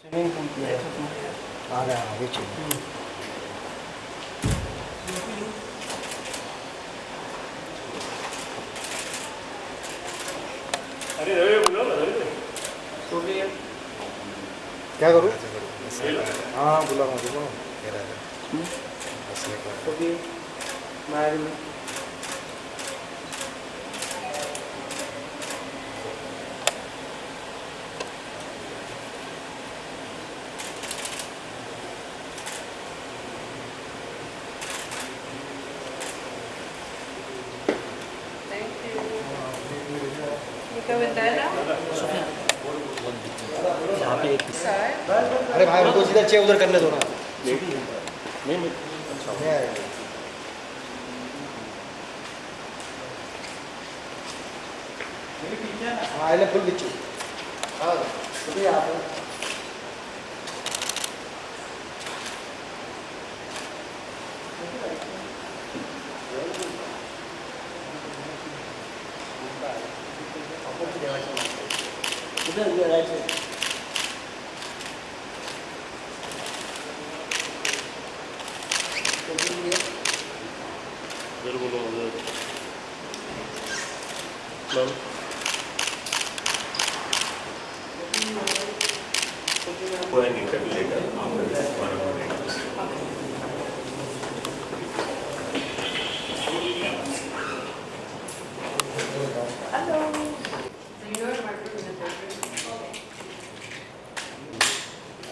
Swimming pool पे आ रहा है बीच अरे रवि बोलो ना रवि सोफिया क्या करूँ हाँ बोला सोफिया मैं यहाँ पे एक अरे भाई उनको सीधा चेक उधर करने दो ना नहीं अच्छा हाँ आइले फुल बिच्चू हाँ तो यहाँ पे इधर राइट साइड इधर बोलो उधर मैम कोई नहीं कर लेगा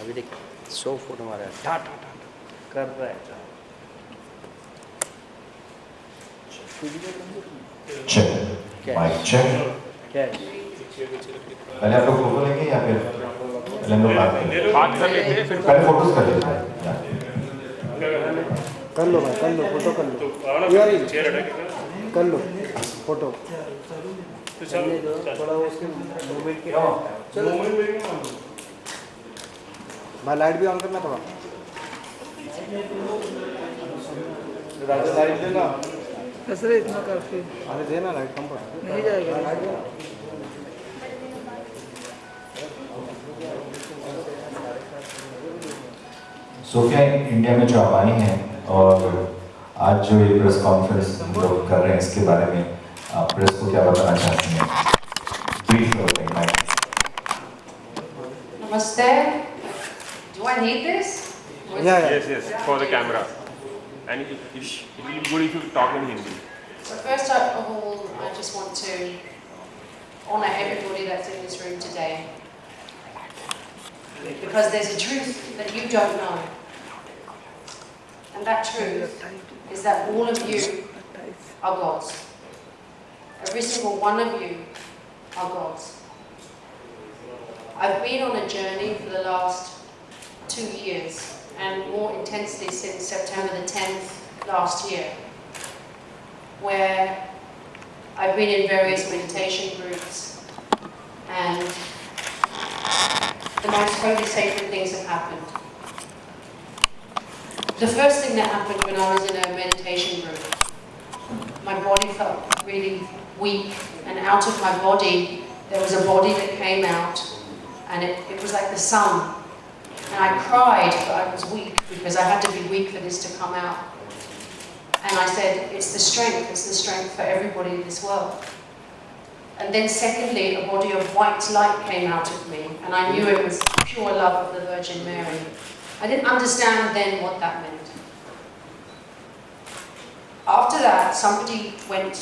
अभी देख 100 फोटो मारा है टा टा टा कर रहा है चेक माइक चेक क्या है पहले आप लोग फोटो लेंगे या फिर पहले हम लोग बात कर लेते हैं फिर पहले फोटोज कर लेते हैं कर लो भाई कर लो फोटो कर लो यार कर लो फोटो तो चलो थोड़ा उसके मूवमेंट के चलो भाई लाइट भी ऑन करना थोड़ा राजा लाइट देना कसरे इतना काफी अरे देना लाइट कम पड़ा नहीं जाएगा लाइट देना सोफिया इंडिया में जो आबानी है और आज जो ये प्रेस कॉन्फ्रेंस लोग कर रहे हैं इसके बारे में आप प्रेस को क्या बताना चाहती हैं ब्रीफ करते हैं mic Namaste. Do I need this? Yeah. yes for the camera and it will be good if you talk in Hindi. So first of all, I just want to honor everybody that's in this room today. Because there's a truth that you don't know. And that truth is that all of you are gods. Every single one of you are gods. I've been on a journey for the last 2 years, and more intensely since September the 10th last year, where I've been in various meditation groups, and the most holy sacred things have happened. The first thing that happened when I was in a meditation group, my body felt really weak, and out of my body there was a body that came out, and it was like the sun. And I cried, but I was weak because I had to be weak for this to come out. And I said, it's the strength for everybody in this world. And then secondly, a body of white light came out of me, and I knew it was pure love of the Virgin Mary. I didn't understand then what that meant. After that, somebody went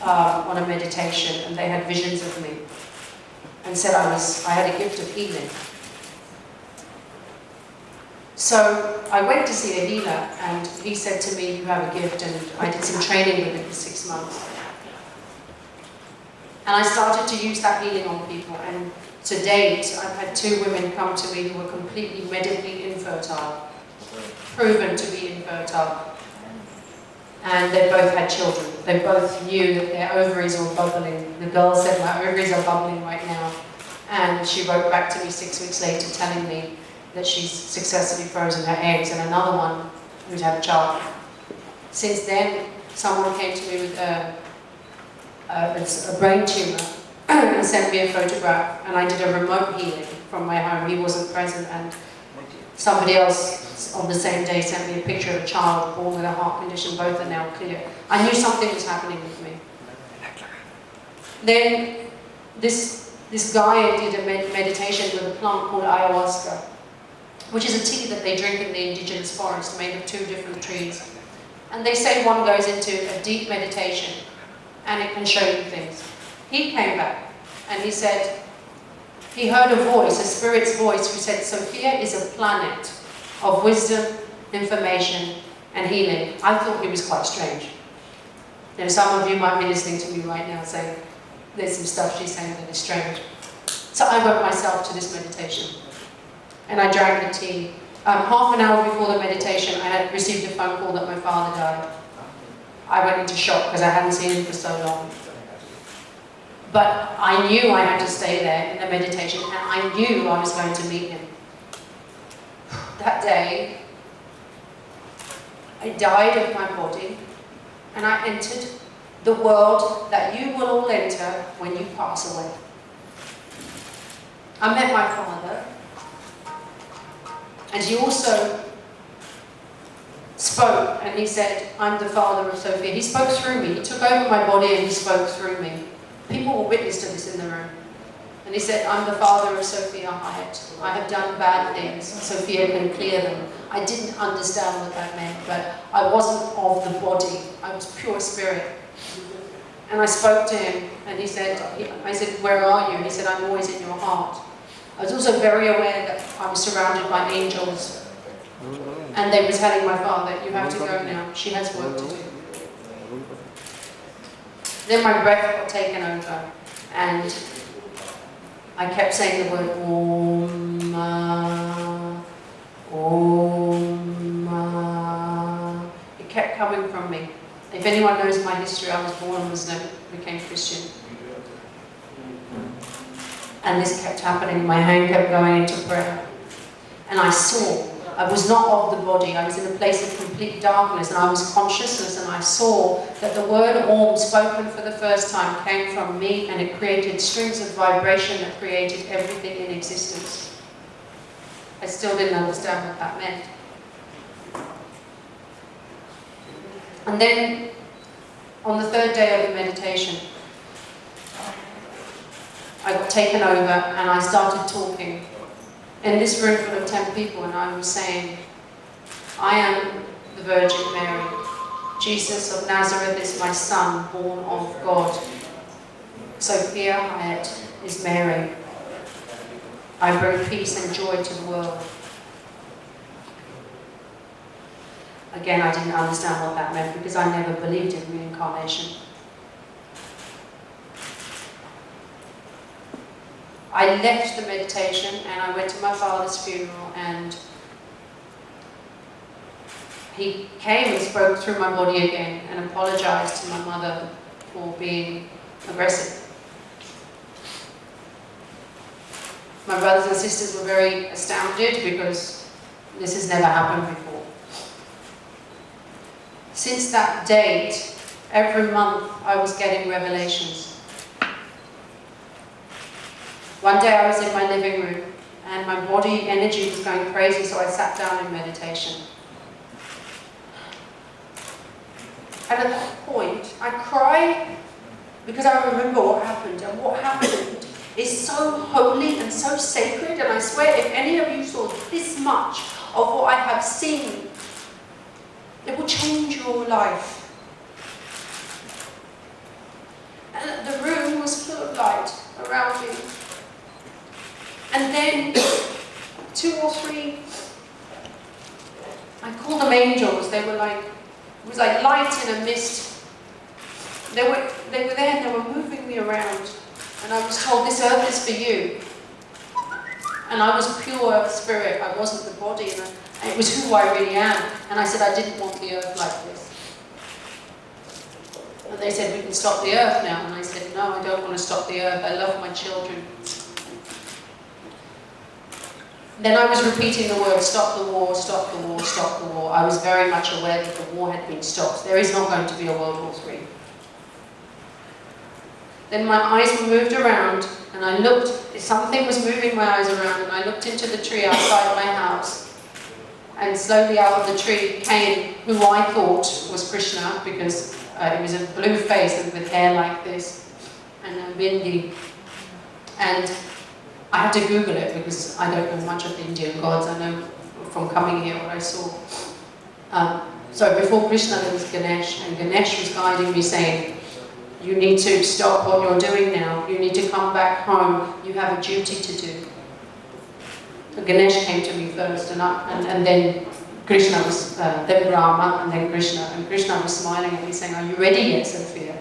on a meditation, and they had visions of me, and said I had a gift of healing. So I went to see a healer, and he said to me, you have a gift, and I did some training with him for 6 months. And I started to use that healing on people, and to date, I've had 2 women come to me who were completely medically infertile, proven to be infertile, and they both had children. They both knew that their ovaries were bubbling. The girl said, my ovaries are bubbling right now, and she wrote back to me 6 weeks later telling me that she's successfully frozen her eggs, and another one who's had a child. Since then, someone came to me with a brain tumor and sent me a photograph, and I did a remote healing from my home. He wasn't present, and somebody else on the same day sent me a picture of a child born with a heart condition. Both are now clear. I knew something was happening with me. Then this guy did a meditation with a plant called ayahuasca, which is a tea that they drink in the indigenous forest, made of 2 different trees. And they say one goes into a deep meditation and it can show you things. He came back and he said, he heard a voice, a spirit's voice, who said, Sophia is a planet of wisdom, information, and healing. I thought he was quite strange. You know, some of you might be listening to me right now saying, there's some stuff she's saying that is strange. So I went myself to this meditation. And I drank the tea. Half an hour before the meditation, I had received a phone call that my father died. I went into shock because I hadn't seen him for so long. But I knew I had to stay there in the meditation, and I knew I was going to meet him. That day, I died of my body, and I entered the world that you will all enter when you pass away. I met my father, and he also spoke, and he said, I'm the father of Sophia. He spoke through me. He took over my body and he spoke through me. People were witness to this in the room. And he said, I'm the father of Sofia Hayat. I have done bad things. Sophia can clear them. I didn't understand what that meant, but I wasn't of the body. I was pure spirit. And I spoke to him, and he said, I said, where are you? And he said, I'm always in your heart. I was also very aware that I was surrounded by angels. And they were telling my father, you have to go now. She has work to do. Then my breath got taken over, and I kept saying the word Om, Om. It kept coming from me. If anyone knows my history, I was born Muslim, became Christian. And this kept happening. My hand kept going into prayer. And I saw, I was not of the body. I was in a place of complete darkness, and I was consciousness, and I saw that the word Om, spoken for the first time, came from me, and it created strings of vibration that created everything in existence. I still didn't understand what that meant. And then, on the 3rd day of the meditation, I got taken over and I started talking in this room full of 10 people, and I was saying, I am the Virgin Mary. Jesus of Nazareth is my son, born of God. Sophia Hayat is Mary. I bring peace and joy to the world. Again, I didn't understand what that meant because I never believed in reincarnation. I left the meditation and I went to my father's funeral, and he came and spoke through my body again and apologized to my mother for being aggressive. My brothers and sisters were very astounded because this has never happened before. Since that date, every month I was getting revelations. One day I was in my living room and my body energy was going crazy, so I sat down in meditation. And at that point, I cried because I remember what happened, and what happened is so holy and so sacred, and I swear if any of you saw this much of what I have seen, it will change your life. And the room was full of light around me. And then 2 or 3, I call them angels. They were like, it was like light in a mist. They were there and they were moving me around. And I was told, this earth is for you. And I was pure spirit. I wasn't the body. And it was who I really am. And I said, I didn't want the earth like this. And they said, we can stop the earth now. And I said, no, I don't want to stop the earth. I love my children. Then I was repeating the word, stop the war, stop the war, stop the war. I was very much aware that the war had been stopped. There is not going to be a World War III. Then my eyes were moved around, and I looked, something was moving my eyes around, and I looked into the tree outside my house. And slowly out of the tree came who I thought was Krishna, because it was a blue face and with hair like this, and a bindi. And I had to Google it because I don't know much of the Indian gods. I know from coming here what I saw. So before Krishna there was Ganesh, and Ganesh was guiding me saying, you need to stop what you're doing now, you need to come back home, you have a duty to do. So Ganesh came to me first, and then Krishna was, then Rama, and then Krishna. And Krishna was smiling at me saying, are you ready yet, Sophia?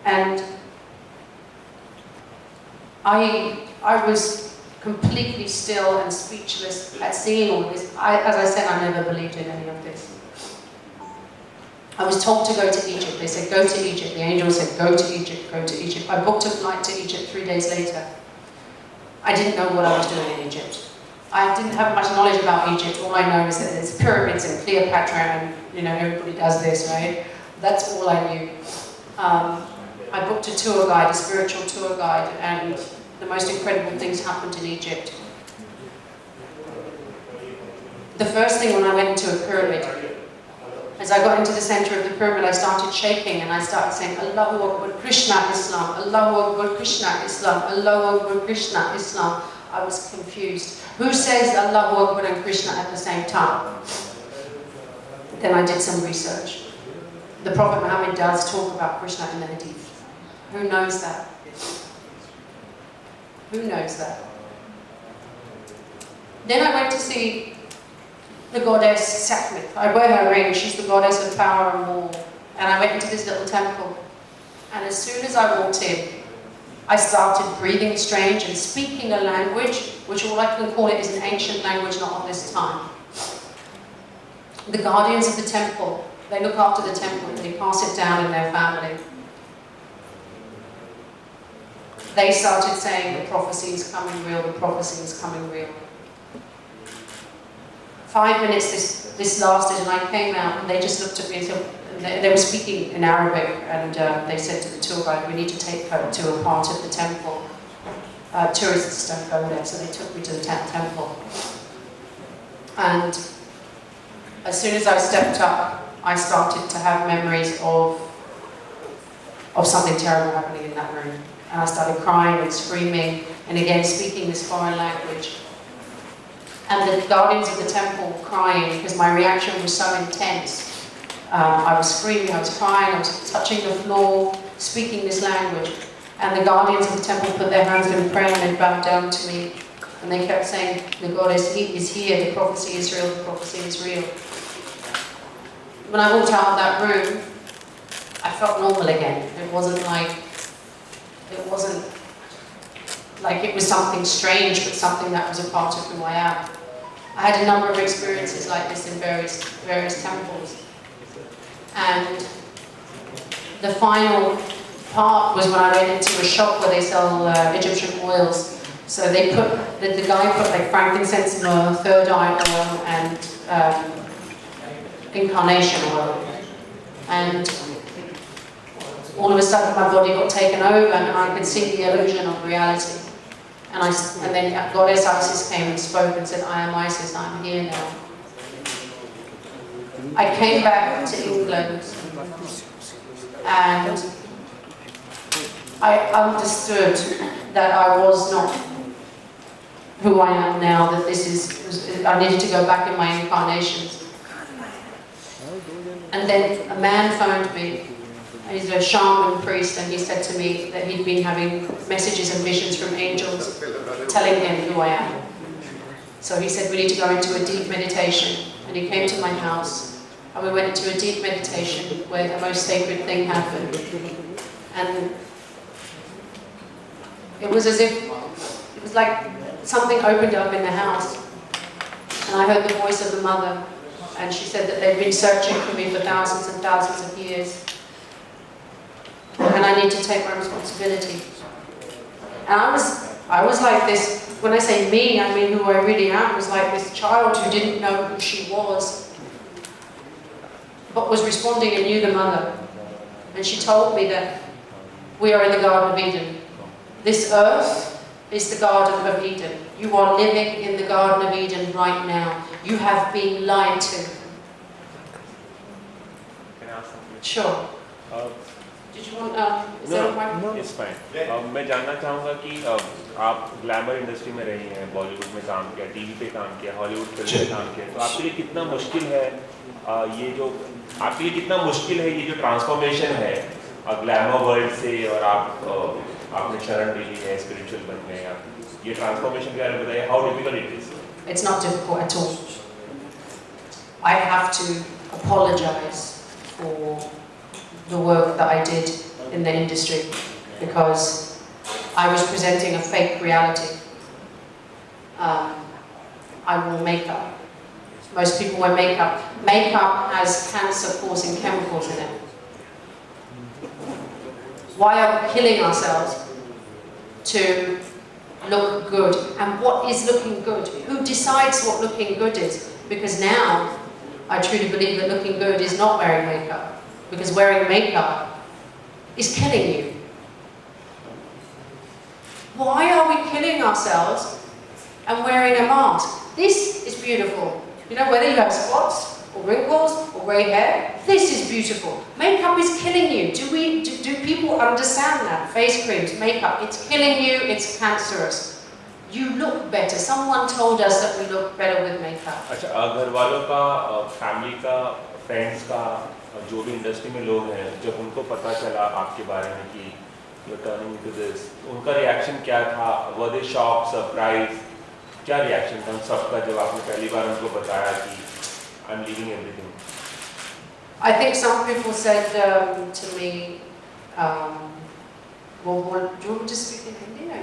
And I was completely still and speechless at seeing all this. As I said, I never believed in any of this. I was told to go to Egypt. They said, go to Egypt. The angel said, go to Egypt, go to Egypt. I booked a flight to Egypt 3 days later. I didn't know what I was doing in Egypt. I didn't have much knowledge about Egypt. All I know is that there's pyramids and Cleopatra and, you know, everybody does this, right? That's all I knew. I booked a tour guide, a spiritual tour guide, and the most incredible things happened in Egypt. The first thing when I went into a pyramid, as I got into the center of the pyramid, I started shaking and I started saying, Allahu Akbar, Krishna Islam, Allahu Akbar, Krishna Islam, Allahu Akbar, Krishna Islam. I was confused. Who says Allahu Akbar and Krishna at the same time? Then I did some research. The Prophet Muhammad does talk about Krishna in the Hadith. Who knows that? Who knows that? Then I went to see the goddess Sekhmet. I wear her ring, she's the goddess of power and war. And I went into this little temple. And as soon as I walked in, I started breathing strange and speaking a language, which all I can call it is an ancient language, not of this time. The guardians of the temple, they look after the temple, they pass it down in their family. They started saying, the prophecy is coming real, the prophecy is coming real. 5 minutes this lasted, and I came out and they just looked at me. They were speaking in Arabic, and they said to the tour guide, we need to take her to a part of the temple. Tourists don't go there, so they took me to the temple. And as soon as I stepped up, I started to have memories of something terrible happening in that room. And I started crying and screaming, and again speaking this foreign language. And the guardians of the temple were crying because my reaction was so intense. I was screaming, I was crying, I was touching the floor, speaking this language. And the guardians of the temple put their hands in prayer and they bowed down to me. And they kept saying, the goddess is here, the prophecy is real, the prophecy is real. When I walked out of that room, I felt normal again. It wasn't like it was something strange, but something that was a part of who I am. I had a number of experiences like this in various temples. And the final part was when I went into a shop where they sell Egyptian oils. So they put, the guy put like frankincense, myrrh, third eye oil, and incarnation oil. And all of a sudden my body got taken over and I could see the illusion of reality. And then Goddess Isis came and spoke and said, I am Isis, I'm here now. I came back to England and I understood that I was not who I am now, that I needed to go back in my incarnations. And then a man phoned me. He's a shaman priest, and he said to me that he'd been having messages and visions from angels telling him who I am. So he said, we need to go into a deep meditation. And he came to my house, and we went into a deep meditation where the most sacred thing happened. And it was as if, it was like something opened up in the house. And I heard the voice of the mother, and she said that they'd been searching for me for thousands and thousands of years. And I need to take my responsibility. And I was like this, when I say me, I mean who I really am, was like this child who didn't know who she was. but was responding and knew the mother. And she told me that we are in the Garden of Eden. This earth is the Garden of Eden. You are living in the Garden of Eden right now. You have been lied to. Can I ask something? Sure. Did you want, is there a mic? No, it's fine. मैं जानना चाहूँगा कि आप glamour industry में रही हैं, बॉलीवुड में काम किया, टीवी पे काम किया, हॉलीवुड फिल्म में काम किया, तो आपके लिए कितना मुश्किल है ये जो ट्रांसफॉर्मेशन है ग्लैमर वर्ल्ड से और आपने शरण ले ली है स्पिरिचुअल बनने या ये ट्रांसफॉर्मेशन के बारे में बताइए, how difficult it is? It's not difficult at all. I have to apologize for the work that I did in the industry because I was presenting a fake reality. I wore makeup. Most people wear makeup. Makeup has cancer-causing chemicals in it. Why are we killing ourselves to look good? And what is looking good? Who decides what looking good is? Because now, I truly believe that looking good is not wearing makeup. Because wearing makeup is killing you. Why are we killing ourselves and wearing a mask? This is beautiful. You know, whether you have spots or wrinkles or grey hair, this is beautiful. Makeup is killing you. Do people understand that? Face creams, makeup, it's killing you, it's cancerous. You look better. Someone told us that we look better with makeup. अच्छा, घर वालों का, family का, friends का, जो भी industry में लोग हैं, जब उनको पता चला आपके बारे में कि you're turning into this, उनका रिएक्शन क्या था? Were they shocked, surprised? क्या रिएक्शन था उन सबका जब आपने पहली बार उनको बताया कि I'm leaving everything? I think some people said to me, जो just speak in Hindi है?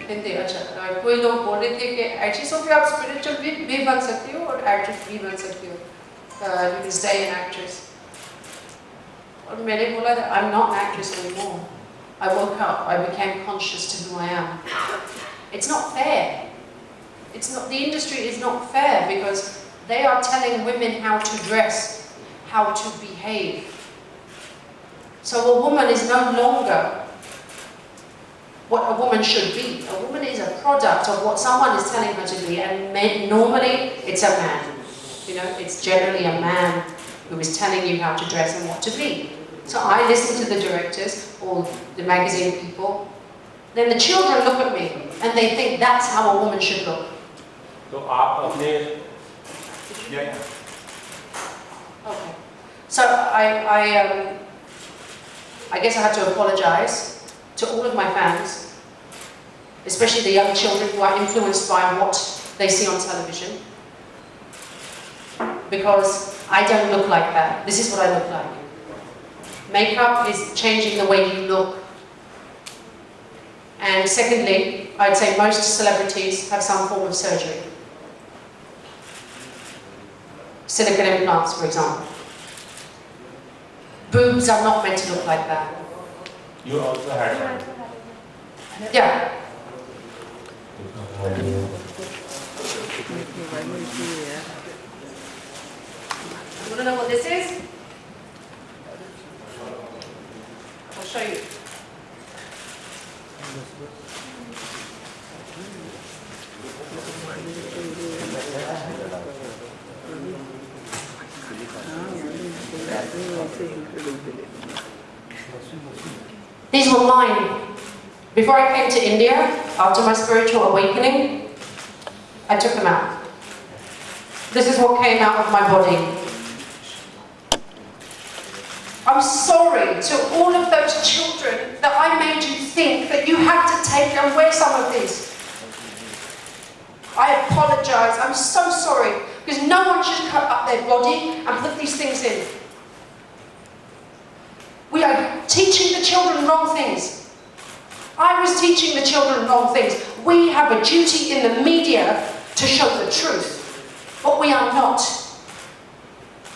हिंदी, अच्छा। कोई लोग बोल रहे थे कि एक्चुअली सोफिया आप स्पिरिचुअल भी बन सकती हो और एक्ट्रेस भी बन सकती हो। You can stay an actress. और मैंने बोला that I'm not an actress anymore. I woke up, I became conscious to who I am. It's not fair. It's not, the industry is not fair because they are telling women how to dress, how to behave. So a woman is no longer what a woman should be. A woman is a product of what someone is telling her to be, and normally it's a man. You know, it's generally a man who is telling you how to dress and what to be. So I listen to the directors or the magazine people. Then the children look at me and they think that's how a woman should look. तो आप अपने Okay. So I guess I have to apologize to all of my fans, especially the young children who are influenced by what they see on television. Because I don't look like that. This is what I look like. Makeup is changing the way you look. And secondly, I'd say most celebrities have some form of surgery. Silicone implants, for example. Boobs are not meant to look like that. You also had one. Yeah. You want to know what this is? I'll show you. These were mine. Before I came to India, after my spiritual awakening, I took them out. This is what came out of my body. I'm sorry to all of those children that I made you think that you had to take and wear some of these. I apologize. I'm so sorry. Because no one should cut up their body and put these things in. We are teaching the children wrong things. I was teaching the children wrong things. We have a duty in the media to show the truth. But we are not.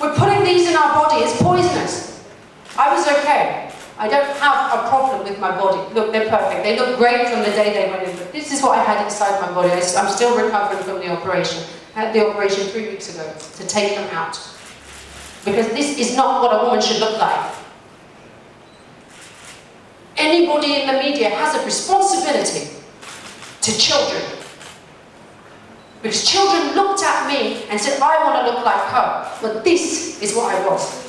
We're putting these in our body. It's poisonous. I was okay. I don't have a problem with my body. Look, they're perfect. They look great from the day they went in. But this is what I had inside my body. I'm still recovering from the operation. I had the operation 3 weeks ago to take them out. Because this is not what a woman should look like. Anybody in the media has a responsibility to children. Because children looked at me and said, I want to look like her. But this is what I was.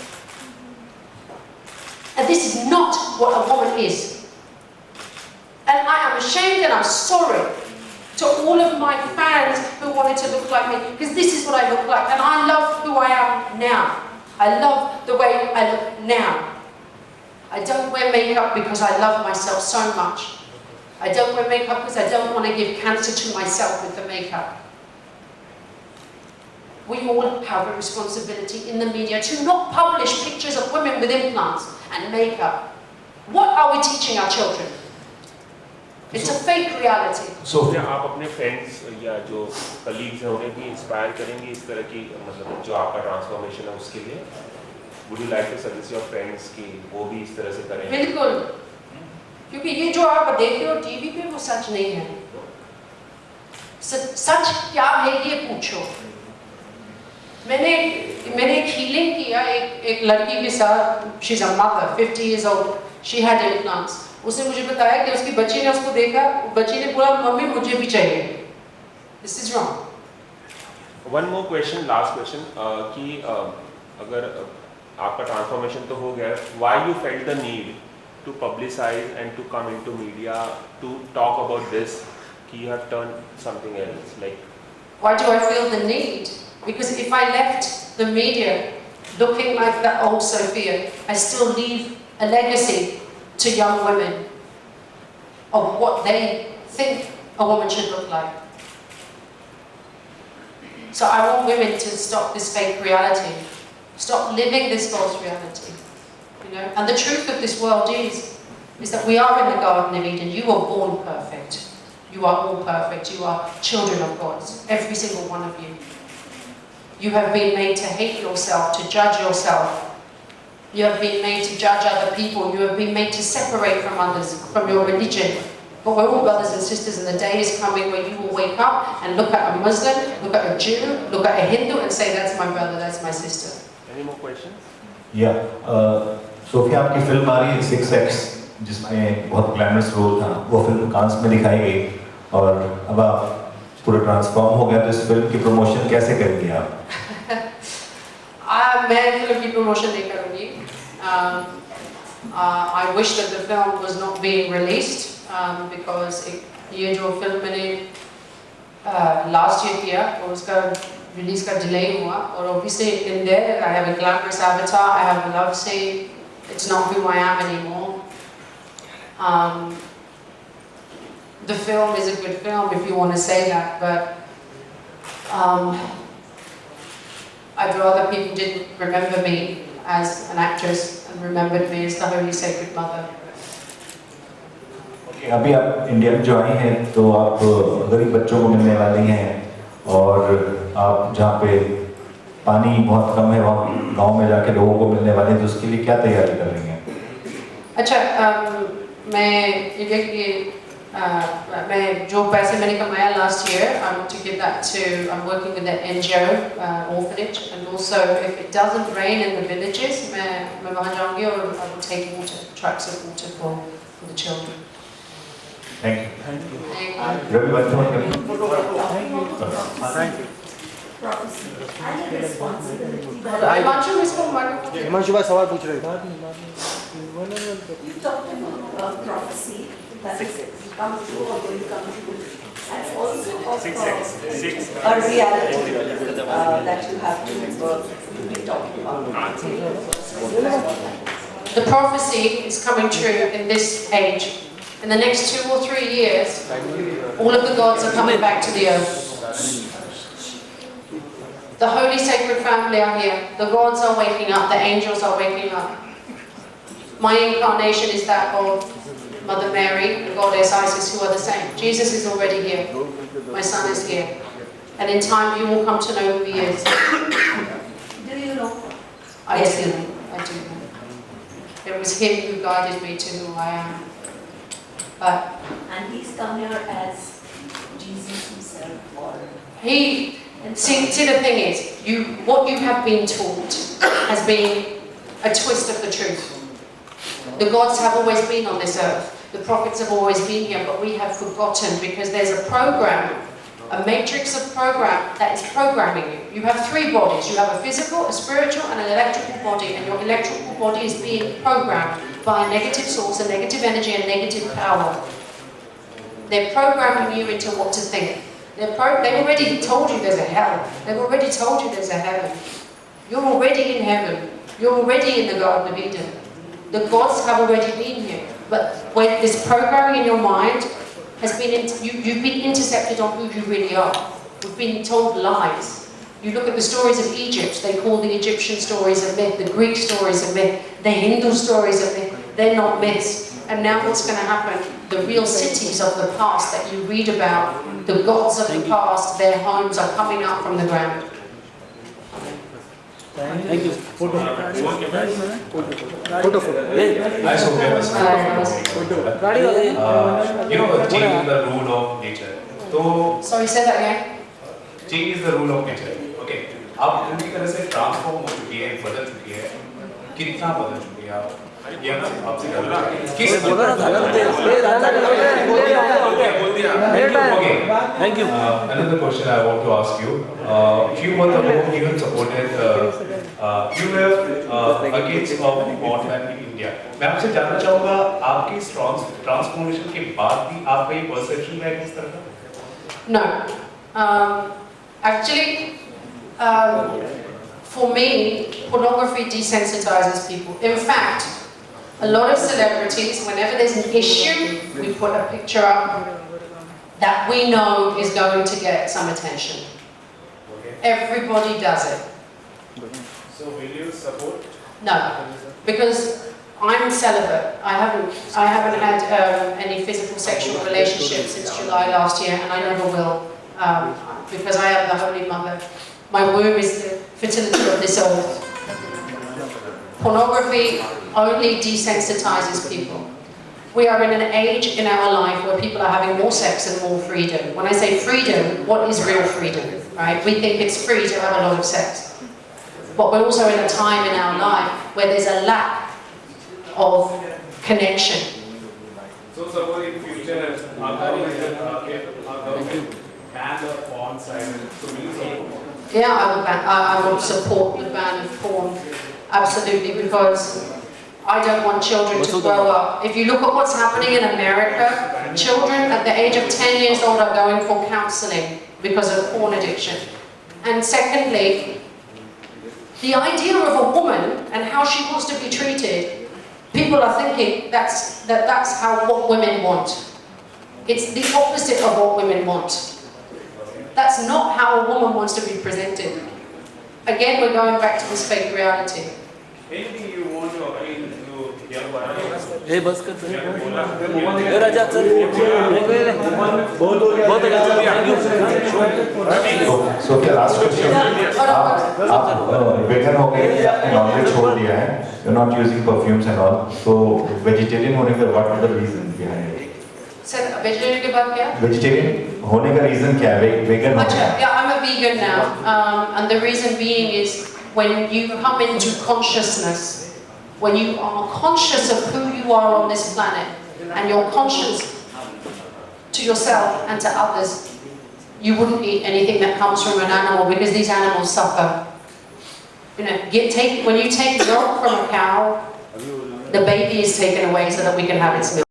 And this is not what a woman is. And I am ashamed and I'm sorry to all of my fans who wanted to look like me, because this is what I look like. And I love who I am now. I love the way I look now. I don't wear makeup because I love myself so much. I don't wear makeup because I don't want to give cancer to myself with the makeup. We all have a responsibility in the media to not publish pictures of women with implants and makeup. What are we teaching our children? It's a fake reality. So क्या आप अपने friends या जो colleagues हैं उन्हें भी inspire करेंगे इस तरह की मतलब जो आपका transformation है उसके लिए? Would you like to suggest your friends कि वो भी इस तरह से करें? बिल्कुल, क्योंकि ये जो आप देख रहे हो टीवी पे वो सच नहीं है. सच क्या है ये पूछो. मैंने एक healing किया एक लड़की के साथ. She's a mother, 50 years old. She had implants. उसने मुझे बताया कि उसकी बच्ची ने उसको देखा, बच्ची ने बोला मम्मी मुझे भी चाहिए. This is wrong. One more question, last question कि अगर आपका transformation तो हो गया, why you felt the need to publicize and to come into media to talk about this कि you have turned something else like? Why do I feel the need? Because if I left the media looking like that old Sofia, I still leave a legacy to young women of what they think a woman should look like. So I want women to stop this fake reality, stop living this false reality, you know. And the truth of this world is that we are in the Garden of Eden. You were born perfect. You are all perfect. You are children of God, every single one of you. You have been made to hate yourself, to judge yourself. You have been made to judge other people. You have been made to separate from others, from your religion. But we're all brothers and sisters, and the day is coming where you will wake up and look at a Muslim, look at a Jew, look at a Hindu and say, that's my brother, that's my sister. Any more questions? Yeah. Sophia आपकी film आ रही है 6X जिसमें बहुत glamorous role था. वो film कांस में दिखाई गई और अब आप पूरा ट्रांसफॉर्म हो गया. तो इस फिल्म की प्रमोशन कैसे करेंगे आप? मैं फिल्म की प्रमोशन नहीं करूँगी. I wish that the film was not being released because ये जो फिल्म मैंने last year किया और उसका release का delay हुआ. और obviously in there I have a glamorous avatar, I have a love scene. It's not who I am anymore. The film is a good film if you want to say that, but I'd rather people didn't remember me as an actress and remembered me as the Holy Sacred Mother. Okay, अभी आप India में जो आई हैं तो आप गरीब बच्चों को मिलने वाली हैं और आप जहाँ पे पानी बहुत कम है वहाँ गांव में जाके लोगों को मिलने वाले हैं. तो उसके लिए क्या तैयारी कर रही हैं? अच्छा, मैं इंडिया के मैं जो पैसे मैंने कमाया last year, I want to give that to, I'm working with the NGO orphanage, and also if it doesn't rain in the villages, मैं वहाँ जाऊँगी और I will take water, trucks of water for the children. Thank you. Thank you. Thank you. Himanshu इसको microphone. Himanshu भाई सवाल पूछ रहे थे. You talked about prophecy that is come true or will come true, and also of a reality that you have to be talking about. The prophecy is coming true in this age. In the next 2 or 3 years, all of the gods are coming back to the earth. The holy sacred family are here. The gods are waking up. The angels are waking up. My incarnation is that of Mother Mary, the goddess Isis, who are the same. Jesus is already here. My son is here. And in time you will come to know who he is. Do you know? I do know. I do know. It was him who guided me to who I am. And he's come here as Jesus himself, or See, the thing is, what you have been taught has been a twist of the truth. The gods have always been on this earth. The prophets have always been here, but we have forgotten because there's a program, a matrix of program that is programming you. You have three bodies. You have a physical, a spiritual, and an electrical body, and your electrical body is being programmed by a negative source, a negative energy, and negative power. They're programming you into what to think. They've already told you there's a hell. They've already told you there's a heaven. You're already in heaven. You're already in the Garden of Eden. The gods have already been here. But when this programming in your mind has been, you've been intercepted on who you really are. We've been told lies. You look at the stories of Egypt, they call the Egyptian stories a myth, the Greek stories a myth, the Hindu stories a myth. They're not myths. And now what's going to happen? The real cities of the past that you read about, the gods of the past, their homes are coming up from the ground. Thank you. Photo. I change is the rule of nature. So Sorry, say that again. Change is the rule of nature. Okay. आप पूरी तरह से transform हो चुकी है, बदल चुकी है. कितना बदल चुकी है आप? ये आपसे किस Thank you. Another question I want to ask you. Few months ago, you supported, you were against Bollywood in India. मैं आपसे जानना चाहूँगा आपकी ट्रांसफॉर्मेशन के बाद भी आपका ये परसेप्शन है किस तरह का? No. Actually, for me, pornography desensitizes people. In fact, a lot of celebrities, whenever there's an issue, we put a picture up that we know is going to get some attention. Everybody does it. So will you support? No, because I'm celibate. I haven't had any physical sexual relationships since July last year, and I never will, because I am the Holy Mother. My womb is the fertility of this earth. Pornography only desensitizes people. We are in an age in our life where people are having more sex and more freedom. When I say freedom, what is real freedom, right? We think it's free to have a lot of sex. But we're also in a time in our life where there's a lack of connection. So suppose in future, our government ban the porn site, so will you support? Yeah, I would support the ban of porn, absolutely, because I don't want children to grow up. If you look at what's happening in America, children at the age of 10 years old are going for counseling because of porn addiction. And secondly, the idea of a woman and how she wants to be treated, people are thinking that's what women want. It's the opposite of what women want. That's not how a woman wants to be presented. Again, we're going back to this fake reality. Anything you want to appeal to young buyers? Hey, bus कर sir. Hey, राजा sir. बहुत हो गया. Sofia, last question. आप vegan हो गए या आपने non-veg छोड़ दिया है? You're not using perfumes and all. So vegetarian होने का what are the reasons behind it? Sir, vegetarian के बाद क्या? Vegetarian होने का reason क्या है? Vegan होने का? Yeah, I'm a vegan now, and the reason being is when you come into consciousness, when you are conscious of who you are on this planet, and you're conscious to yourself and to others, you wouldn't eat anything that comes from an animal because these animals suffer. You know, when you take milk from a cow, the baby is taken away so that we can have its milk.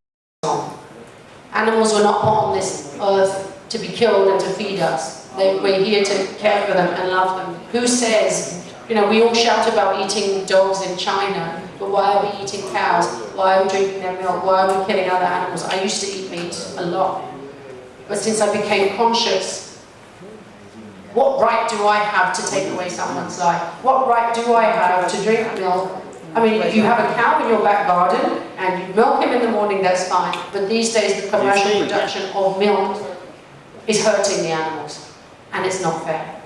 Animals were not put on this earth to be killed and to feed us. We're here to care for them and love them. Who says, you know, we all shout about eating dogs in China, but why are we eating cows? Why are we drinking their milk? Why are we killing other animals? I used to eat meat a lot. But since I became conscious, what right do I have to take away someone's life? What right do I have to drink milk? I mean, if you have a cow in your back garden and you milk him in the morning, that's fine. But these days, the commercial production of milk is hurting the animals. And it's not fair.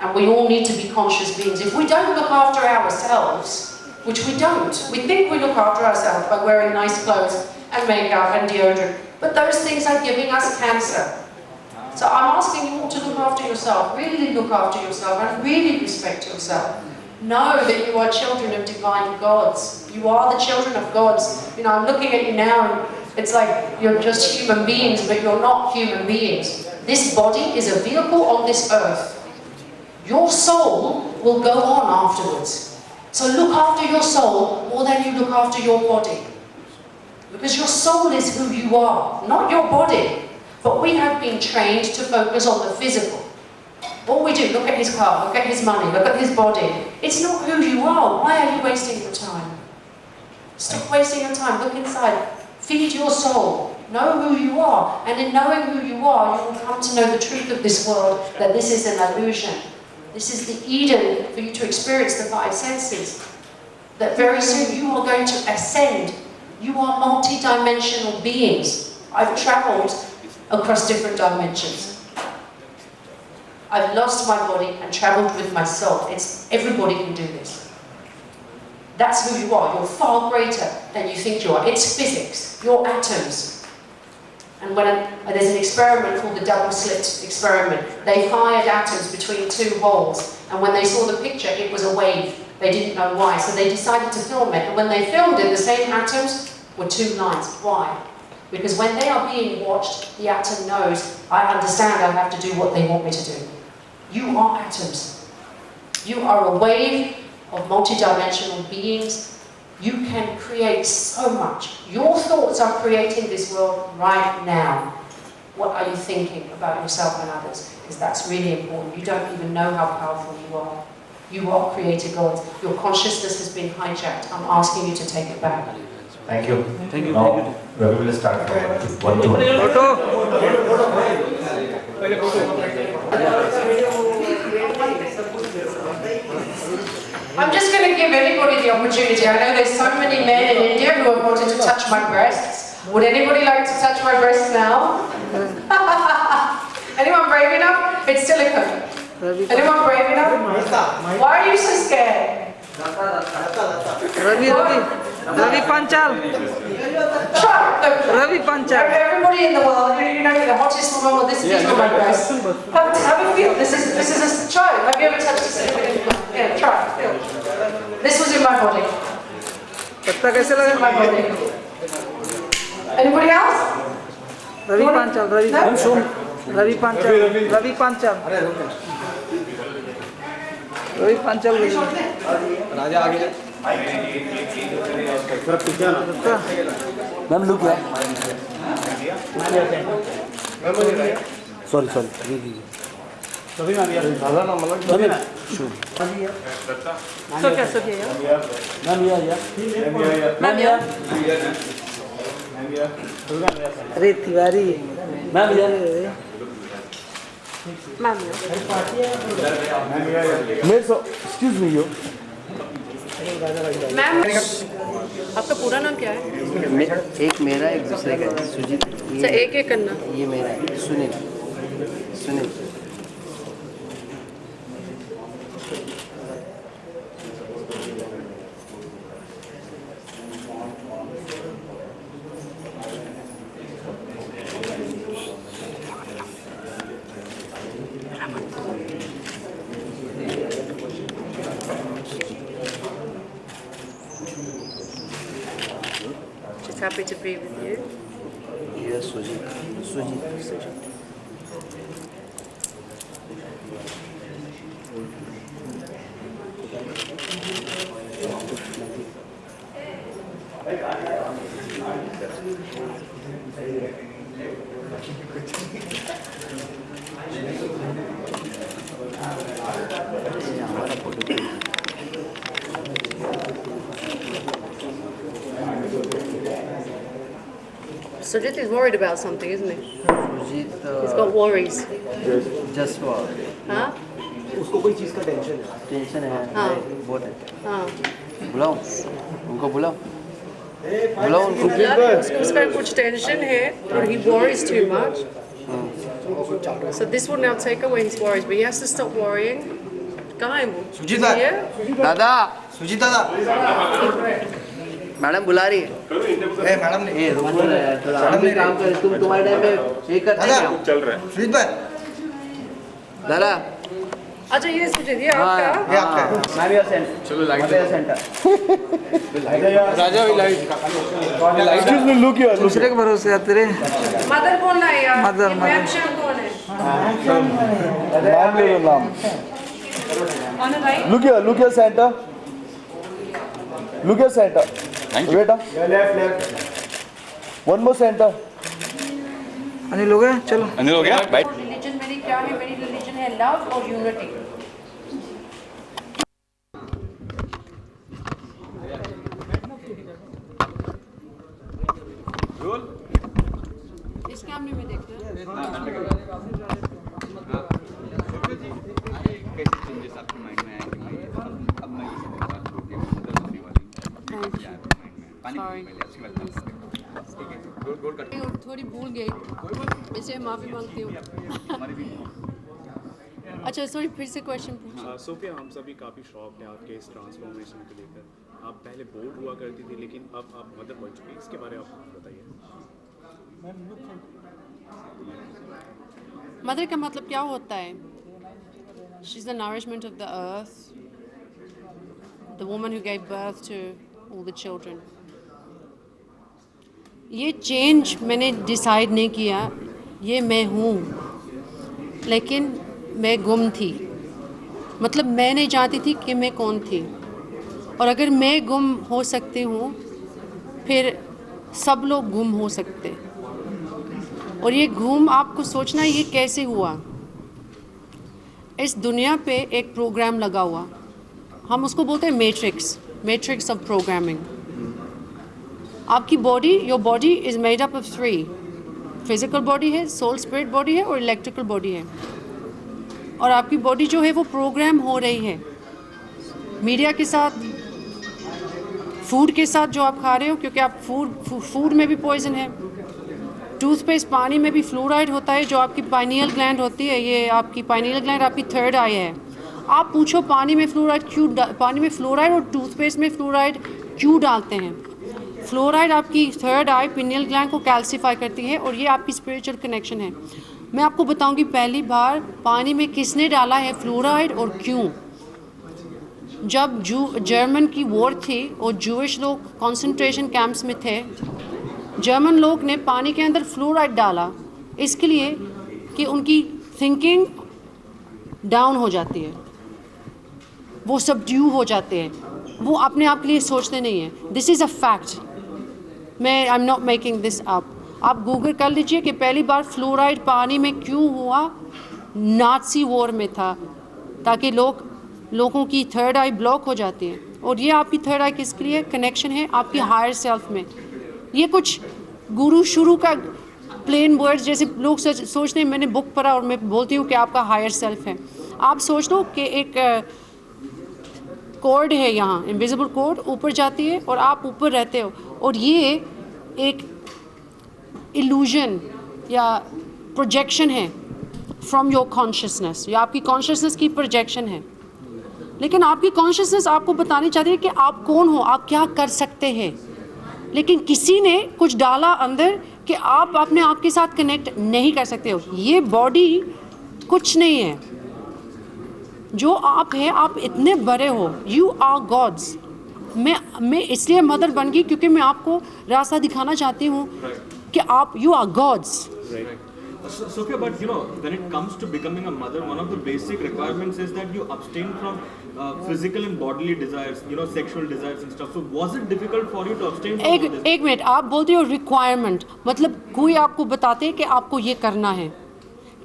And we all need to be conscious beings. If we don't look after ourselves, which we don't, we think we look after ourselves by wearing nice clothes and makeup and deodorant, but those things are giving us cancer. So I'm asking you all to look after yourself, really look after yourself and really respect yourself. Know that you are children of divine gods. You are the children of gods. You know, I'm looking at you now and it's like you're just human beings, but you're not human beings. This body is a vehicle on this earth. Your soul will go on afterwards. So look after your soul more than you look after your body. Because your soul is who you are, not your body. But we have been trained to focus on the physical. All we do, look at his car, look at his money, look at his body. It's not who you are. Why are you wasting your time? Stop wasting your time. Look inside. Feed your soul. Know who you are. And in knowing who you are, you will come to know the truth of this world, that this is an illusion. This is the Eden for you to experience the five senses. That very soon you are going to ascend. You are multi-dimensional beings. I've travelled across different dimensions. I've lost my body and travelled with my soul. Everybody can do this. That's who you are. You're far greater than you think you are. It's physics. You're atoms. And there's an experiment called the double-slit experiment. They fired atoms between two holes, and when they saw the picture, it was a wave. They didn't know why, so they decided to film it. And when they filmed it, the same atoms were two lines. Why? Because when they are being watched, the atom knows, I understand I have to do what they want me to do. You are atoms. You are a wave of multi-dimensional beings. You can create so much. Your thoughts are creating this world right now. What are you thinking about yourself and others? Because that's really important. You don't even know how powerful you are. You are creator gods. Your consciousness has been hijacked. I'm asking you to take it back. Thank you. Thank you. Now, we will start from 1 to 1. I'm just going to give anybody the opportunity. I know there's so many men in India who have wanted to touch my breasts. Would anybody like to touch my breasts now? Anyone brave enough? It's silicone. Anyone brave enough? Why are you so scared? Ravi Panchal. Try. Look, Ravi Panchal. everybody in the world, you know, the hottest woman with these are my breasts. Have a feel. This is a try. Have you ever touched this? Yeah, try. Feel. This was in my body. This was in my body. Anybody else? Ravi Panchal. Ravi Panchal. Ravi Panchal. Ravi Panchal. Ravi Panchal. राजा आगे ma'am look है sorry सभी ma'am यार दादा ना मतलब Sofia. Ma'am यार ma'am यार अरे तिवारी. मैम यार मेरे सो एक्सक्यूज मी यो मैम, आपका पूरा नाम क्या है? एक मेरा एक दूसरे का है सुजीत. अच्छा, एक करना. ये मेरा है Sunil. Happy to be with you. ये Sujit. Sujit is worried about something, isn't he? Sujit He's got worries. Just for हाँ? उसको कोई चीज़ का टेंशन है. टेंशन है. हाँ. बहुत है. हाँ. बुलाओ उनको बुलाओ उनको. उसका कुछ टेंशन है और he worries too much. So this will now take away his worries, but he has to stop worrying. Guy, Sujit दादा सुजीत दादा मैडम बुला रही है. मैडम ने ए रुको ना यार थोड़ा हम भी काम कर. तुम तुम्हारे टाइम पे ये करते हैं चल रहा है. सुजीत भाई दादा अच्छा ये सोचे ये आपका ये आपका है। मैं भी सेंटर चलो लाइट सेंटर राजा भी light excuse me look here look दूसरे के भरोसे आते रे मदर बोलना है यार मदर, ये मदर। BOMBSHELL कौन है नाम ले लो नाम On the right? Look here centre बेटा वन मोर सेंटर अनिल हो गया चलो अनिल हो गया रिलीजन मेरी क्या है? मेरी रिलीजन है लव और यूनिटी। इस कैमरे में देखते हैं। कैसे चेंजेस आपके माइंड में आए कि भाई अब मैं किसी के साथ होके मतलब होने वाली हूँ पानी Sorry. पहले अच्छी बात ठीक है गोल कर थोड़ी भूल गई, इसलिए माफी मांगती हूँ। हमारी भी अच्छा सॉरी, फिर से क्वेश्चन पूछो। सोफिया, हम सभी काफ़ी शॉक्ड हैं आपके इस ट्रांसफॉर्मेशन को लेकर। आप पहले बोल्ड हुआ करती थी लेकिन अब आप मदर बन चुकी हैं, इसके बारे में आप बताइए। मदर का मतलब क्या होता है? She is the nourishment of the earth, the woman who gave birth to all the children. ये चेंज मैंने डिसाइड नहीं किया, ये मैं हूँ, लेकिन मैं गुम थी। मतलब मैं नहीं जानती थी कि मैं कौन थी, और अगर मैं गुम हो सकती हूँ फिर सब लोग गुम हो सकते। और ये गुम, आपको सोचना ये कैसे हुआ। इस दुनिया पे एक प्रोग्राम लगा हुआ, हम उसको बोलते हैं मैट्रिक्स ऑफ प्रोग्रामिंग। आपकी body, your body is made up of 3, physical body है, सोल स्पिरिट बॉडी है और इलेक्ट्रिकल बॉडी है। और आपकी बॉडी जो है वो प्रोग्राम हो रही है मीडिया के साथ, फूड के साथ जो आप खा रहे हो, क्योंकि आप फूड में भी पॉइजन है, टूथपेस्ट, पानी में भी फ्लोराइड होता है, जो आपकी पाइनियल ग्लैंड होती है, ये आपकी पाइनियल ग्लैंड आपकी थर्ड आई है। आप पूछो पानी में फ्लोराइड और टूथपेस्ट में फ्लोराइड क्यों डालते हैं? फ्लोराइड आपकी थर्ड आई पिनियल ग्लैंड को कैल्सीफाई करती है, और ये आपकी स्पिरिचुअल कनेक्शन है। मैं आपको बताऊंगी पहली बार पानी में किसने डाला है फ्लोराइड और क्यों। जब जर्मन की वॉर थी और जूइश लोग कंसंट्रेशन कैंप्स में थे, जर्मन लोग ने पानी के अंदर फ्लोराइड डाला इसके लिए कि उनकी थिंकिंग डाउन हो जाती है, वो सबड्यू हो जाते हैं, वो अपने आप के लिए सोचते नहीं हैं। दिस इज़ अ फैक्ट, मैं I am not making this up. आप गूगल कर लीजिए कि पहली बार फ्लोराइड पानी में क्यों हुआ। नाज़ी वॉर में था, ताकि लोगों की थर्ड आई ब्लॉक हो जाती है। और ये आपकी थर्ड आई किसके लिए? कनेक्शन है आपकी हायर सेल्फ में। ये कुछ गुरु शुरू का प्लेन वर्ड्स जैसे लोग सोचते हैं, मैंने बुक पढ़ा और मैं बोलती हूँ कि आपका हायर सेल्फ है। आप सोच लो कि एक कॉर्ड है यहाँ, इनविजिबल कॉर्ड ऊपर जाती है और आप ऊपर रहते हो, और ये एक इल्यूजन या प्रोजेक्शन है फ्रॉम योर कॉन्शियसनेस, या आपकी कॉन्शियसनेस की प्रोजेक्शन है। लेकिन आपकी कॉन्शियसनेस आपको बतानी चाहती है कि आप कौन हो, आप क्या कर सकते हैं, लेकिन किसी ने कुछ डाला अंदर कि आप अपने आप के साथ कनेक्ट नहीं कर सकते हो। ये बॉडी कुछ नहीं है, जो आप है, आप इतने बड़े हो, यू आर गॉड्स। मैं इसलिए मदर बन गई क्योंकि मैं आपको रास्ता दिखाना चाहती हूँ कि आप, you are gods. Sophia, but you know, when it comes to becoming a mother, one of the basic requirements is that you abstain from physical and bodily desires, you know, sexual desires and stuff. So was it difficult for you to abstain from all this? एक minute, आप बोलते हो requirement, मतलब कोई आपको बताते कि आपको ये करना है।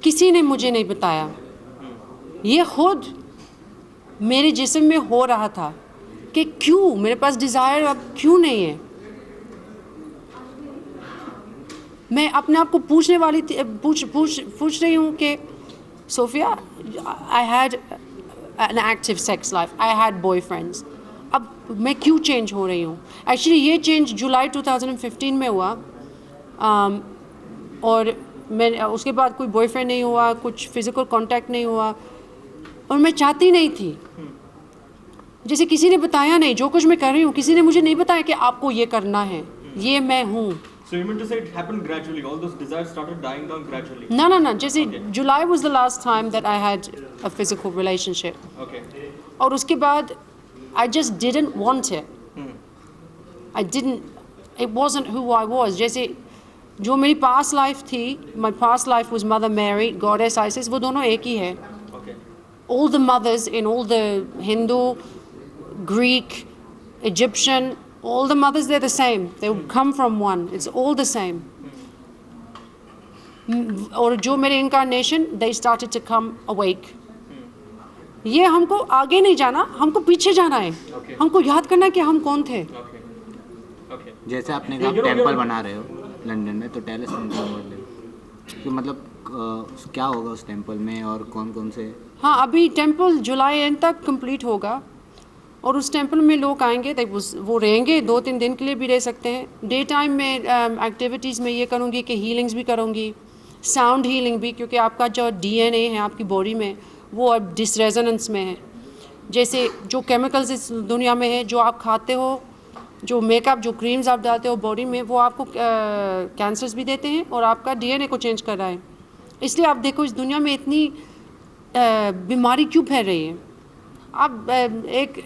किसी ने मुझे नहीं बताया, ये खुद मेरे जिस्म में हो रहा था कि क्यों मेरे पास डिज़ायर अब क्यों नहीं है। मैं अपने आप को पूछने वाली थी, पूछ रही हूँ कि Sophia, I had an active sex life, I had boyfriends, अब मैं क्यों चेंज हो रही हूँ। एक्चुअली ये चेंज जुलाई 2015 में हुआ, और मैं उसके बाद कोई बॉयफ्रेंड नहीं हुआ, कुछ फिज़िकल कांटेक्ट नहीं हुआ, और मैं चाहती नहीं थी। जैसे किसी ने बताया नहीं, जो कुछ मैं कर रही हूँ किसी ने मुझे नहीं बताया कि आपको ये करना है, ये मैं हूँ। So you mean to say it happened gradually? All those desires started dying down gradually? No. जैसे July was the last time that I had a physical relationship. Okay. और उसके बाद I just didn't want it. I didn't. It wasn't who I was. जैसे जो मेरी past life थी, my past life was Mother Mary, Goddess Isis, वो दोनों एक ही है. Okay. All the mothers in all the Hindu, Greek, Egyptian, all the mothers, they're the same. They come from one. It's all the same. और जो मेरे incarnation, they started to come awake. ये हमको आगे नहीं जाना, हमको पीछे जाना है. Okay. हमको याद करना है कि हम कौन थे. Okay. Okay. जैसे आपने कहा टेंपल बना रहे हो लंदन में, तो tell us something about that, कि मतलब क्या होगा उस टेंपल में और कौन कौन से? हाँ, अभी टेंपल जुलाई एंड तक कंप्लीट होगा और उस टेंपल में लोग आएंगे, वो रहेंगे 2-3 दिन के लिए भी रह सकते हैं. डे टाइम में एक्टिविटीज़ में ये करूँगी कि हीलिंग्स भी करूँगी, साउंड हीलिंग भी, क्योंकि आपका जो DNA है आपकी बॉडी में वो अब डिसरेजोनेंस में है. जैसे जो केमिकल्स इस दुनिया में है, जो आप खाते हो, जो मेकअप, जो क्रीम्स आप डालते हो बॉडी में, वो आपको कैंसर्स भी देते हैं और आपका DNA को चेंज कर रहा है. इसलिए आप देखो इस दुनिया में इतनी बीमारी क्यों फैल रही है. आप एक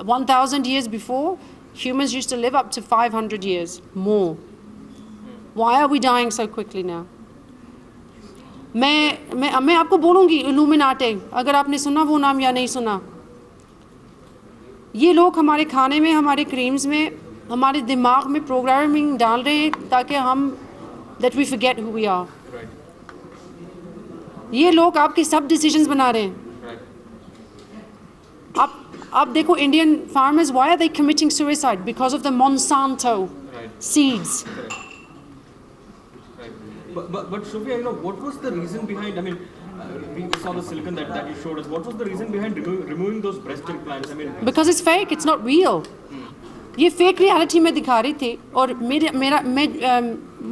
1000 years before, humans used to live up to 500 years more. Why are we dying so quickly now? मैं आपको बोलूँगी इल्यूमिनाटी, अगर आपने सुना वो नाम या नहीं सुना. ये लोग हमारे खाने में, हमारे क्रीम्स में, हमारे दिमाग में प्रोग्रामिंग डाल रहे हैं ताकि हम that we forget who we are. ये लोग आपके सब डिसीजंस बना रहे हैं. आप देखो Indian farmers, why are they committing suicide? Because of the Monsanto seeds. But Sofia, you know, what was the reason behind? I mean, we saw the silicon that you showed us. What was the reason behind removing those breast implants? I mean, because it's fake. It's not real. ये fake reality में दिखा रही थी और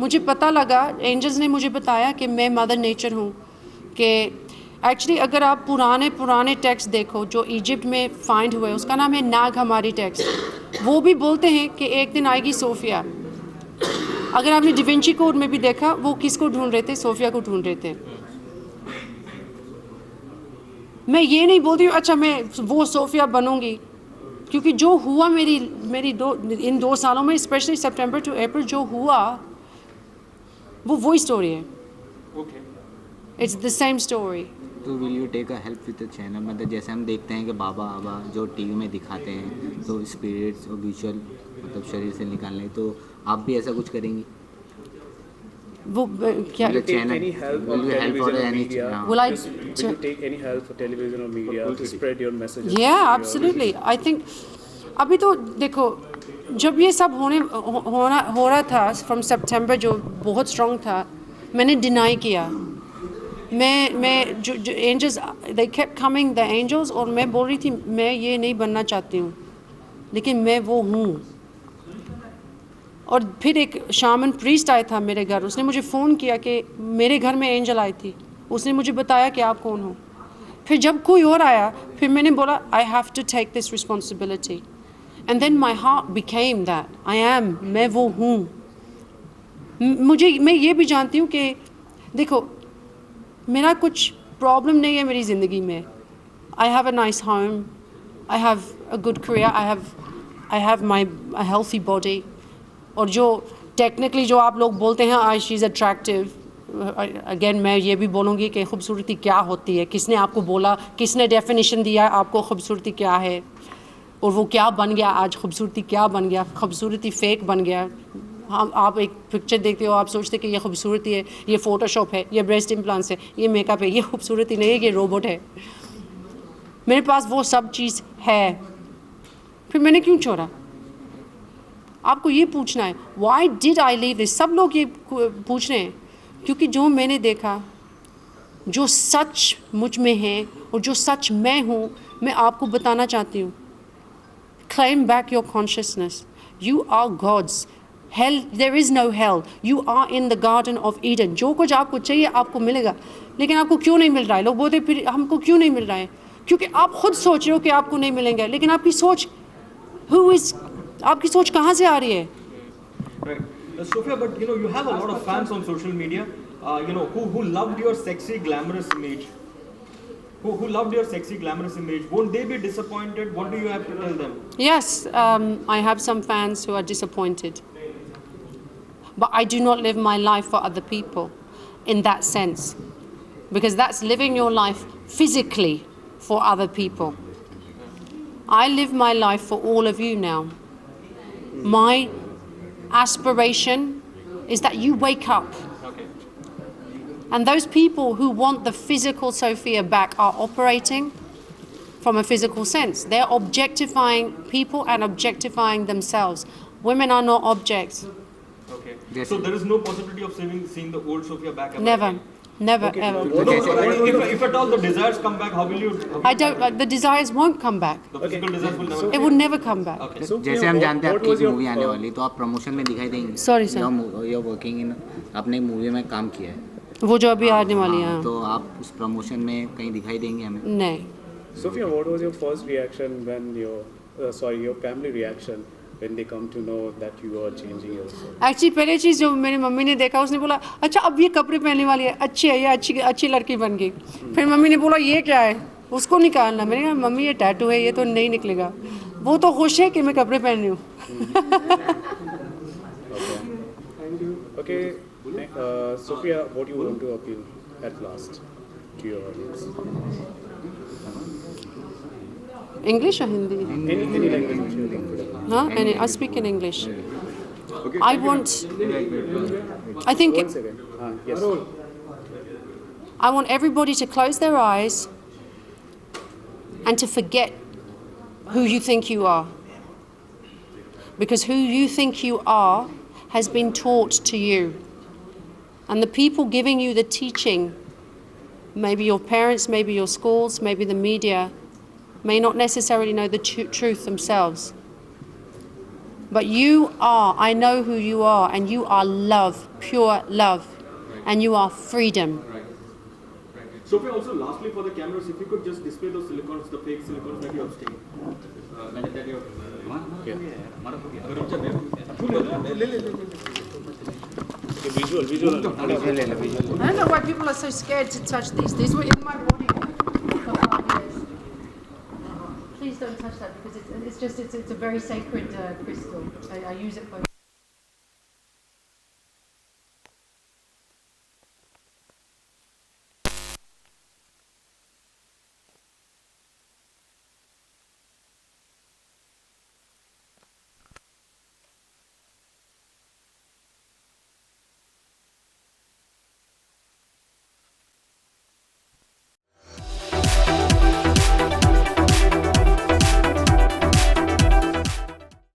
मुझे पता लगा, angels ने मुझे बताया कि मैं मदर नेचर हूँ. कि एक्चुअली अगर आप पुराने टेक्स्ट देखो जो इजिप्ट में फाइंड हुए, उसका नाम है नाग हमारी टेक्स्ट. वो भी बोलते हैं कि एक दिन आएगी सोफिया. अगर आपने डिविंची कोड में भी देखा, वो किसको ढूंढ रहे थे? सोफिया को ढूंढ रहे थे. मैं ये नहीं बोलती हूँ अच्छा मैं वो सोफिया बनूंगी, क्योंकि जो हुआ मेरी इन 2 सालों में, स्पेशली सितंबर टू अप्रैल जो हुआ, वो वही स्टोरी है. It's the same story. तो will you take a help with the channel? मतलब जैसे हम देखते हैं कि बाबा जो टीवी में दिखाते हैं, तो स्पिरिट्स और विजुअल मतलब शरीर से निकालने, तो आप भी ऐसा कुछ करेंगी? वो क्या channel any help will you help or any will I will you take any help for television or media to spread your message? Yeah, absolutely. I think अभी तो देखो, जब ये सब हो रहा था फ्रॉम सितंबर, जो बहुत स्ट्रॉन्ग था, मैंने डिनाई किया. मैं जो angels, they kept coming the angels, और मैं बोल रही थी मैं ये नहीं बनना चाहती हूँ, लेकिन मैं वो हूँ. और फिर एक शामन प्रीस्ट आया था मेरे घर, उसने मुझे फ़ोन किया कि मेरे घर में एंजल आई थी, उसने मुझे बताया कि आप कौन हो. फिर जब कोई और आया, फिर मैंने बोला I have to take this responsibility, and then my heart became that I am, मैं वो हूँ. मैं ये भी जानती हूँ कि देखो मेरा कुछ प्रॉब्लम नहीं है मेरी ज़िंदगी में. I have a nice home, I have a good career, I have my healthy body. और जो टेक्निकली जो आप लोग बोलते हैं I she is attractive, again मैं ये भी बोलूँगी कि खूबसूरती क्या होती है, किसने आपको बोला, किसने डेफिनेशन दिया आपको खूबसूरती क्या है, और वो क्या बन गया आज, खूबसूरती क्या बन गया? खूबसूरती फेक बन गया. आप एक पिक्चर देखते हो, आप सोचते कि ये खूबसूरती है, ये फ़ोटोशॉप है, ये ब्रेस्ट इम्प्लांट्स है, ये मेकअप है, ये खूबसूरती नहीं है, ये रोबोट है. मेरे पास वो सब चीज़ है, फिर मैंने क्यों छोड़ा? आपको ये पूछना है why did I leave this. सब लोग ये पूछ रहे हैं क्योंकि जो मैंने देखा, जो सच मुझ में है और जो सच मैं हूँ, मैं आपको बताना चाहती हूँ. Claim back your consciousness. You are gods. Hell, there is no hell. You are in the garden of Eden. जो कुछ आपको चाहिए आपको मिलेगा, लेकिन आपको क्यों नहीं मिल रहा है? लोग बोलते फिर हमको क्यों नहीं मिल रहा है? क्योंकि आप खुद सोच रहे हो कि आपको नहीं मिलेंगे, लेकिन आपकी सोच आपकी सोच कहाँ से आ रही है? Sophia, but you have a lot of fans on social media, who loved your sexy, glamorous image. Who loved your sexy, glamorous image. Won't they be disappointed? What do you have to tell them? Yes, I have some fans who are disappointed. But I do not live my life for other people in that sense. Because that's living your life physically for other people. I live my life for all of you now. My aspiration is that you wake up. And those people who want the physical Sophia back are operating from a physical sense. They're objectifying people and objectifying themselves. Women are not objects. Okay. So there is no possibility of seeing the old Sophia back? Never. Never, ever. If at all the desires come back, how will you? I don't. The desires won't come back. The physical desires will never. It will never come back. Okay. जैसे हम जानते हैं आपकी movie आने वाली, तो आप promotion में दिखाई देंगे. Sorry sir. You're working in, आपने मूवी में काम किया है. वो जो अभी आने वाली है. तो आप उस प्रमोशन में कहीं दिखाई देंगे हमें? नहीं. Sophia, what was your first reaction when your family reaction when they come to know that you are changing yourself? Actually पहले चीज़ जो मेरी मम्मी ने देखा, उसने बोला अच्छा अब ये कपड़े पहनने वाली है, अच्छी है, ये अच्छी लड़की बन गई. फिर मम्मी ने बोला ये क्या है, उसको निकालना. मैंने कहा मम्मी ये टैटू है, ये तो नहीं निकलेगा. वो तो खुश है कि मैं कपड़े पहन रही हूँ. Okay, Sophia, what do you want to appeal at last to your audience? English or Hindi? Any language which you think. Huh? I speak in English. Okay. I think. 1 second. Yes. I want everybody to close their eyes and to forget who you think you are. Because who you think you are has been taught to you. And the people giving you the teaching, maybe your parents, maybe your schools, maybe the media, may not necessarily know the truth themselves. But you are, I know who you are, and you are love, pure love, and you are freedom. Sophia, also lastly for the cameras, if you could just display those silicons, the fake silicons that you have stained. Visual. I don't know why people are so scared to touch these. These were in my body for 5 years. Please don't touch that because it's a very sacred crystal. I use it for